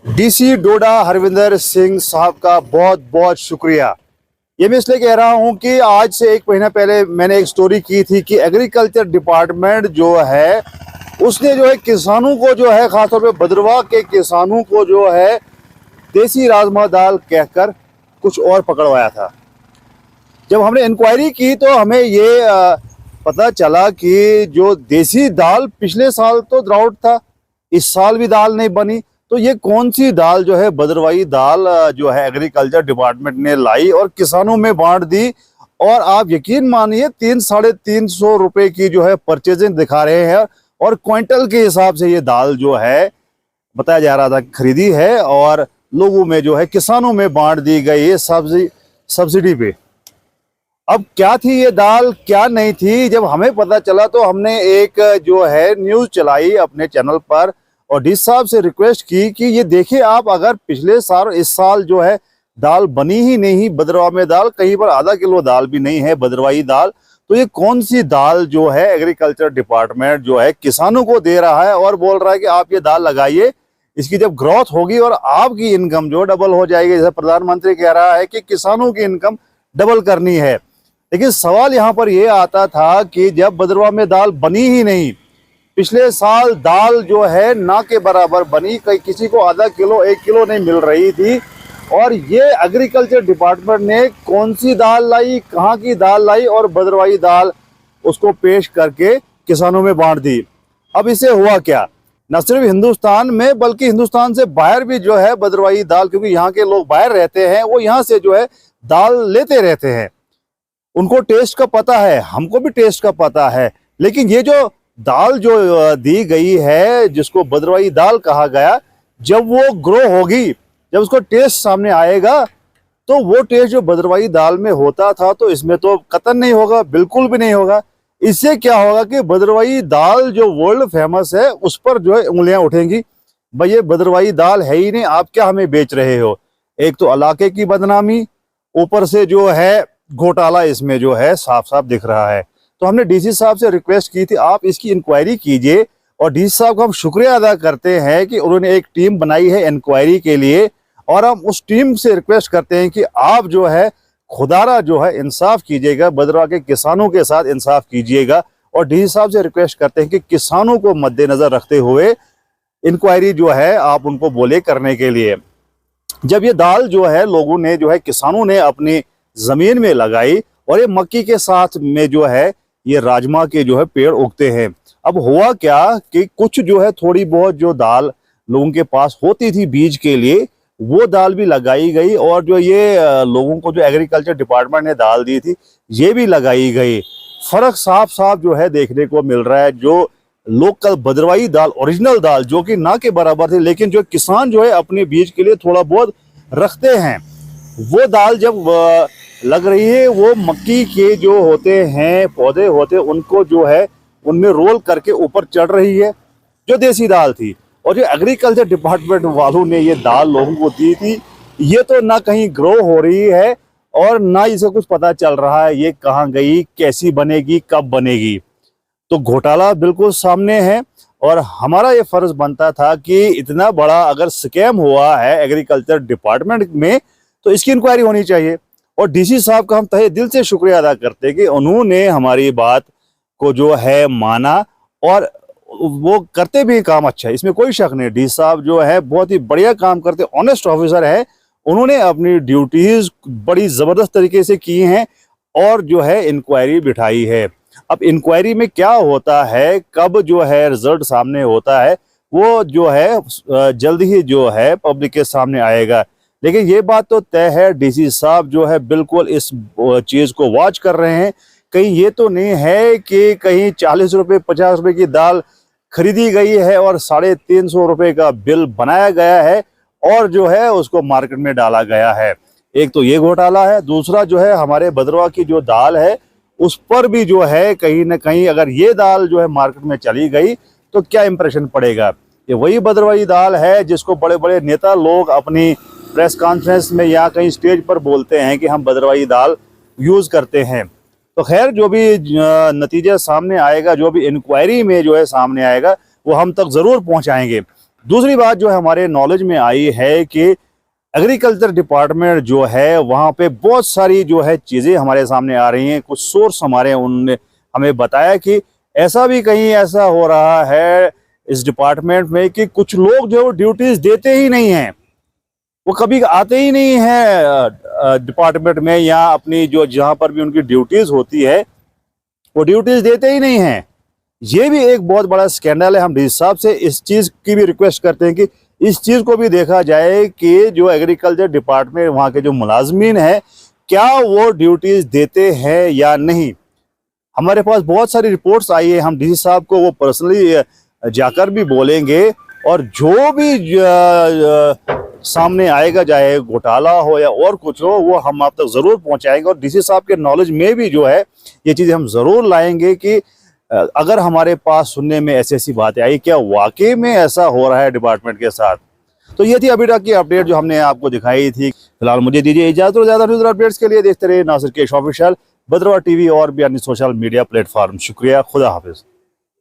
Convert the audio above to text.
DC डोडा हरविंदर सिंह साहब का बहुत बहुत शुक्रिया। ये मैं इसलिए कह रहा हूं कि आज से एक महीना पहले मैंने एक स्टोरी की थी कि एग्रीकल्चर डिपार्टमेंट जो है उसने जो है किसानों को जो है खासतौर पे भद्रवाह के किसानों को जो है देसी राजमा दाल कहकर कुछ और पकड़वाया था। जब हमने इंक्वायरी की तो हमें ये पता चला कि जो देसी दाल पिछले साल तो ड्राउट था, इस साल भी दाल नहीं बनी। तो ये कौन सी दाल जो है भद्रवाही दाल जो है एग्रीकल्चर डिपार्टमेंट ने लाई और किसानों में बांट दी। और आप यकीन मानिए 300-350 रुपए की जो है परचेजिंग दिखा रहे हैं और क्विंटल के हिसाब से ये दाल जो है बताया जा रहा था खरीदी है और लोगों में जो है किसानों में बांट दी गई है सब्सिडी पे। अब क्या थी ये दाल क्या नहीं थी, जब हमें पता चला तो हमने एक जो है न्यूज चलाई अपने चैनल पर और डी साहब से रिक्वेस्ट की कि ये देखिए आप, अगर पिछले साल इस साल जो है दाल बनी ही नहीं भद्रवाह में, दाल कहीं पर आधा किलो दाल भी नहीं है भद्रवाही दाल, तो ये कौन सी दाल जो है एग्रीकल्चर डिपार्टमेंट जो है किसानों को दे रहा है और बोल रहा है कि आप ये दाल लगाइए, इसकी जब ग्रोथ होगी और आपकी इनकम जो डबल हो जाएगी। जैसे प्रधानमंत्री कह रहा है कि किसानों की इनकम डबल करनी है। लेकिन सवाल यहाँ पर यह आता था कि जब भद्रवाह में दाल बनी ही नहीं, पिछले साल दाल जो है ना के बराबर बनी, कहीं किसी को आधा किलो 1 किलो नहीं मिल रही थी, और ये एग्रीकल्चर डिपार्टमेंट ने कौन सी दाल लाई, कहाँ की दाल लाई और भद्रवाही दाल उसको पेश करके किसानों में बांट दी। अब इसे हुआ क्या, न सिर्फ हिंदुस्तान में बल्कि हिंदुस्तान से बाहर भी जो है भद्रवाही दाल, क्योंकि यहाँ के लोग बाहर रहते हैं, वो यहाँ से जो है दाल लेते रहते हैं, उनको टेस्ट का पता है, हमको भी टेस्ट का पता है। लेकिन ये जो दाल जो दी गई है जिसको भद्रवाही दाल कहा गया, जब वो ग्रो होगी, जब उसको टेस्ट सामने आएगा तो वो टेस्ट जो भद्रवाही दाल में होता था तो इसमें तो कतई नहीं होगा, बिल्कुल भी नहीं होगा। इससे क्या होगा कि भद्रवाही दाल जो वर्ल्ड फेमस है उस पर जो है उंगलियां उठेंगी, भाई ये भद्रवाही दाल है ही नहीं, आप क्या हमें बेच रहे हो। एक तो इलाके की बदनामी, ऊपर से जो है घोटाला इसमें जो है साफ साफ दिख रहा है। तो हमने डीसी साहब से रिक्वेस्ट की थी आप इसकी इंक्वायरी कीजिए, और डीसी साहब का हम शुक्रिया अदा करते हैं कि उन्होंने एक टीम बनाई है इंक्वायरी के लिए, और हम उस टीम से रिक्वेस्ट करते हैं कि आप जो है खुदारा जो है इंसाफ कीजिएगा, भद्रवाह के किसानों के साथ इंसाफ कीजिएगा। और डीसी साहब से रिक्वेस्ट करते हैं कि किसानों को मद्देनजर रखते हुए इंक्वायरी जो है आप उनको बोले करने के लिए। जब ये दाल जो है लोगों ने जो है किसानों ने अपनी जमीन में लगाई और ये मक्की के साथ में जो है ये राजमा के जो है पेड़ उगते हैं। अब हुआ क्या कि कुछ जो है थोड़ी बहुत जो दाल लोगों के पास होती थी बीज के लिए, वो दाल भी लगाई गई, और जो ये लोगों को जो एग्रीकल्चर डिपार्टमेंट ने दाल दी थी ये भी लगाई गई। फर्क साफ साफ जो है देखने को मिल रहा है। जो लोकल भद्रवाही दाल, ओरिजिनल दाल जो कि ना के बराबर थी, लेकिन जो किसान जो है अपने बीज के लिए थोड़ा बहुत रखते हैं, वो दाल जब लग रही है, वो मक्की के जो होते हैं पौधे होते हैं उनको जो है उनमें रोल करके ऊपर चढ़ रही है, जो देसी दाल थी। और जो एग्रीकल्चर डिपार्टमेंट वालों ने ये दाल लोगों को दी थी, ये तो ना कहीं ग्रो हो रही है और ना इसे कुछ पता चल रहा है ये कहाँ गई, कैसी बनेगी, कब बनेगी। तो घोटाला बिल्कुल सामने है, और हमारा ये फर्ज बनता था कि इतना बड़ा अगर स्कैम हुआ है एग्रीकल्चर डिपार्टमेंट में तो इसकी इंक्वायरी होनी चाहिए। और डीसी साहब का हम तहे दिल से शुक्रिया अदा करते हैं कि उन्होंने हमारी बात को जो है माना, और वो करते भी काम अच्छा है, इसमें कोई शक नहीं। डी साहब जो है बहुत ही बढ़िया काम करते, ऑनेस्ट ऑफिसर है, उन्होंने अपनी ड्यूटीज बड़ी जबरदस्त तरीके से की हैं और जो है इंक्वायरी बिठाई है। अब इंक्वायरी में क्या होता है, कब जो है रिजल्ट सामने होता है, वो जो है जल्द ही जो है पब्लिक के सामने आएगा। लेकिन ये बात तो तय है, डीसी साहब जो है बिल्कुल इस चीज को वॉच कर रहे हैं। कहीं ये तो नहीं है कि कहीं 40 रुपए 50 रुपए की दाल खरीदी गई है और 350 रुपए का बिल बनाया गया है और जो है उसको मार्केट में डाला गया है। एक तो ये घोटाला है, दूसरा जो है हमारे भद्रवाह की जो दाल है उस पर भी जो है कहीं ना कहीं अगर ये दाल जो है मार्केट में चली गई तो क्या इंप्रेशन पड़ेगा। ये वही भद्रवाही दाल है जिसको बड़े बड़े नेता लोग अपनी प्रेस कॉन्फ्रेंस में या कहीं स्टेज पर बोलते हैं कि हम भद्रवाही दाल यूज करते हैं। तो खैर जो भी नतीजा सामने आएगा, जो भी इंक्वायरी में जो है सामने आएगा, वो हम तक जरूर पहुंचाएंगे। दूसरी बात जो है हमारे नॉलेज में आई है कि एग्रीकल्चर डिपार्टमेंट जो है वहाँ पे बहुत सारी जो है चीज़ें हमारे सामने आ रही हैं। कुछ सोर्स हमारे उनने हमें बताया कि ऐसा भी कहीं ऐसा हो रहा है इस डिपार्टमेंट में कि कुछ लोग जो ड्यूटीज देते ही नहीं हैं, वो कभी आते ही नहीं है डिपार्टमेंट में, या अपनी जो जहाँ पर भी उनकी ड्यूटीज होती है वो ड्यूटीज देते ही नहीं हैं। ये भी एक बहुत बड़ा स्कैंडल है। हम डीसी साहब से इस चीज़ की भी रिक्वेस्ट करते हैं कि इस चीज़ को भी देखा जाए कि जो एग्रीकल्चर डिपार्टमेंट वहाँ के जो मुलाजमीन हैं क्या वो ड्यूटीज देते हैं या नहीं। हमारे पास बहुत सारी रिपोर्ट्स आई है, हम डीसी साहब को वो पर्सनली जाकर भी बोलेंगे, और जो भी सामने आएगा, चाहे घोटाला हो या और कुछ हो, वो हम आप तक ज़रूर पहुंचाएंगे। और डीसी साहब के नॉलेज में भी जो है ये चीज़ें हम ज़रूर लाएंगे कि अगर हमारे पास सुनने में ऐसी ऐसी बातें आई, क्या वाकई में ऐसा हो रहा है डिपार्टमेंट के साथ। तो ये थी अभी तक की अपडेट जो हमने आपको दिखाई थी। फिलहाल मुझे दीजिए इजाज़त, और ज़्यादा न्यूज़ अपडेट्स के लिए देखते रहिए नासिर केश ऑफिशियल, भद्रवाह टीवी और भी अन्य सोशल मीडिया प्लेटफॉर्म। शुक्रिया, खुदा हाफिज़।